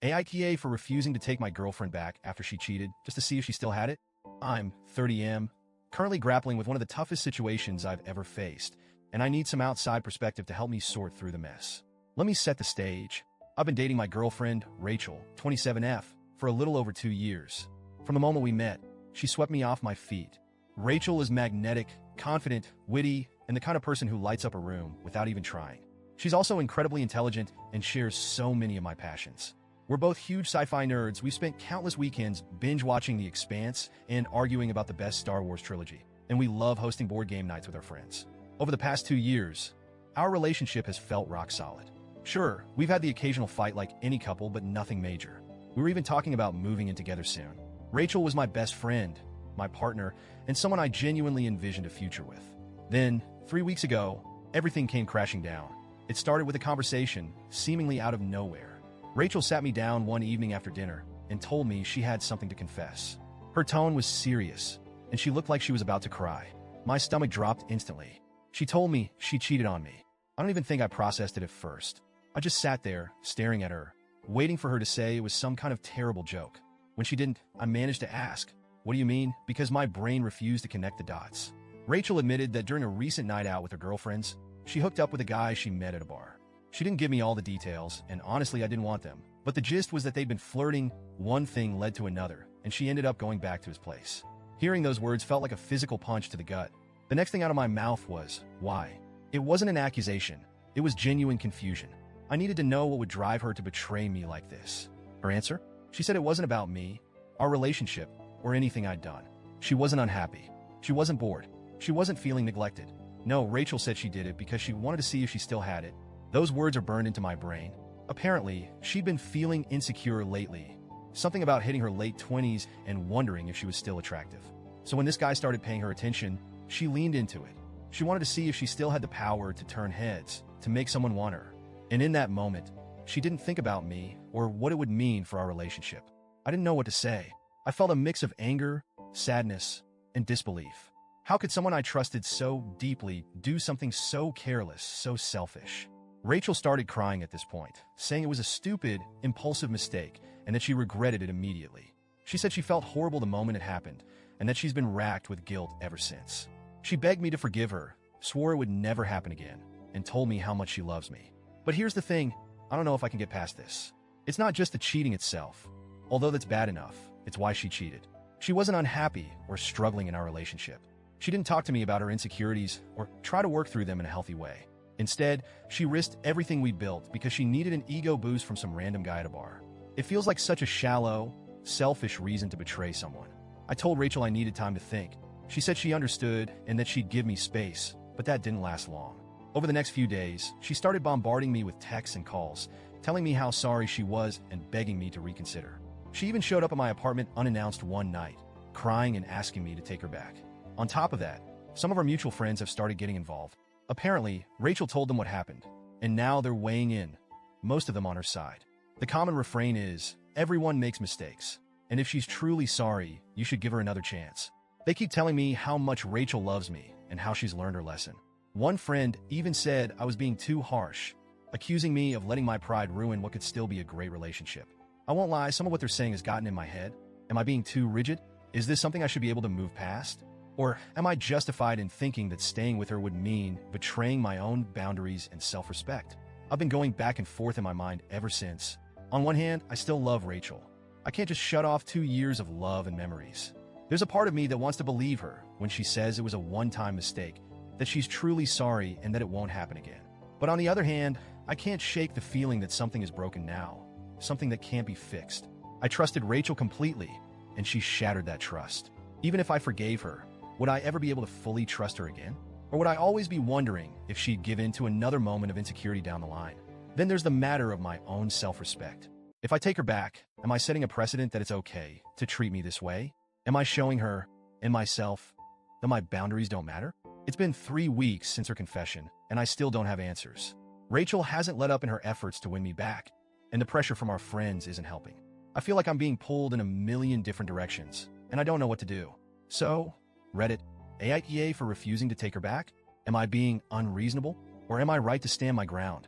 AITA for refusing to take my girlfriend back after she cheated, just to see if she still had it? I'm 30M, currently grappling with one of the toughest situations I've ever faced, and I need some outside perspective to help me sort through the mess. Let me set the stage. I've been dating my girlfriend, Rachel, 27F, for a little over 2 years. From the moment we met, she swept me off my feet. Rachel is magnetic, confident, witty, and the kind of person who lights up a room without even trying. She's also incredibly intelligent and shares so many of my passions. We're both huge sci-fi nerds. We've spent countless weekends binge-watching The Expanse and arguing about the best Star Wars trilogy, and we love hosting board game nights with our friends. Over the past 2 years, our relationship has felt rock solid. Sure, we've had the occasional fight like any couple, but nothing major. We were even talking about moving in together soon. Rachel was my best friend, my partner, and someone I genuinely envisioned a future with. Then, 3 weeks ago, everything came crashing down. It started with a conversation, seemingly out of nowhere. Rachel sat me down one evening after dinner and told me she had something to confess. Her tone was serious, and she looked like she was about to cry. My stomach dropped instantly. She told me she cheated on me. I don't even think I processed it at first. I just sat there, staring at her, waiting for her to say it was some kind of terrible joke. When she didn't, I managed to ask, "What do you mean?" because my brain refused to connect the dots. Rachel admitted that during a recent night out with her girlfriends, she hooked up with a guy she met at a bar. She didn't give me all the details, and honestly, I didn't want them. But the gist was that they'd been flirting, one thing led to another, and she ended up going back to his place. Hearing those words felt like a physical punch to the gut. The next thing out of my mouth was, why? It wasn't an accusation. It was genuine confusion. I needed to know what would drive her to betray me like this. Her answer? She said it wasn't about me, our relationship, or anything I'd done. She wasn't unhappy. She wasn't bored. She wasn't feeling neglected. No, Rachel said she did it because she wanted to see if she still had it. Those words are burned into my brain. Apparently, she'd been feeling insecure lately. Something about hitting her late 20s and wondering if she was still attractive. So when this guy started paying her attention, she leaned into it. She wanted to see if she still had the power to turn heads, to make someone want her. And in that moment, she didn't think about me or what it would mean for our relationship. I didn't know what to say. I felt a mix of anger, sadness, and disbelief. How could someone I trusted so deeply do something so careless, so selfish? Rachel started crying at this point, saying it was a stupid, impulsive mistake and that she regretted it immediately. She said she felt horrible the moment it happened and that she's been racked with guilt ever since. She begged me to forgive her, swore it would never happen again, and told me how much she loves me. But here's the thing, I don't know if I can get past this. It's not just the cheating itself. Although that's bad enough, it's why she cheated. She wasn't unhappy or struggling in our relationship. She didn't talk to me about her insecurities or try to work through them in a healthy way. Instead, she risked everything we built because she needed an ego boost from some random guy at a bar. It feels like such a shallow, selfish reason to betray someone. I told Rachel I needed time to think. She said she understood and that she'd give me space, but that didn't last long. Over the next few days, she started bombarding me with texts and calls, telling me how sorry she was and begging me to reconsider. She even showed up at my apartment unannounced one night, crying and asking me to take her back. On top of that, some of our mutual friends have started getting involved. Apparently, Rachel told them what happened, and now they're weighing in, most of them on her side. The common refrain is, everyone makes mistakes, and if she's truly sorry, you should give her another chance. They keep telling me how much Rachel loves me and how she's learned her lesson. One friend even said I was being too harsh, accusing me of letting my pride ruin what could still be a great relationship. I won't lie, some of what they're saying has gotten in my head. Am I being too rigid? Is this something I should be able to move past? Or am I justified in thinking that staying with her would mean betraying my own boundaries and self-respect? I've been going back and forth in my mind ever since. On one hand, I still love Rachel. I can't just shut off 2 years of love and memories. There's a part of me that wants to believe her when she says it was a one-time mistake, that she's truly sorry and that it won't happen again. But on the other hand, I can't shake the feeling that something is broken now, something that can't be fixed. I trusted Rachel completely, and she shattered that trust. Even if I forgave her, would I ever be able to fully trust her again? Or would I always be wondering if she'd give in to another moment of insecurity down the line? Then there's the matter of my own self-respect. If I take her back, am I setting a precedent that it's okay to treat me this way? Am I showing her and myself that my boundaries don't matter? It's been 3 weeks since her confession, and I still don't have answers. Rachel hasn't let up in her efforts to win me back, and the pressure from our friends isn't helping. I feel like I'm being pulled in a million different directions, and I don't know what to do. So, Reddit, AITA for refusing to take her back? Am I being unreasonable? Or am I right to stand my ground?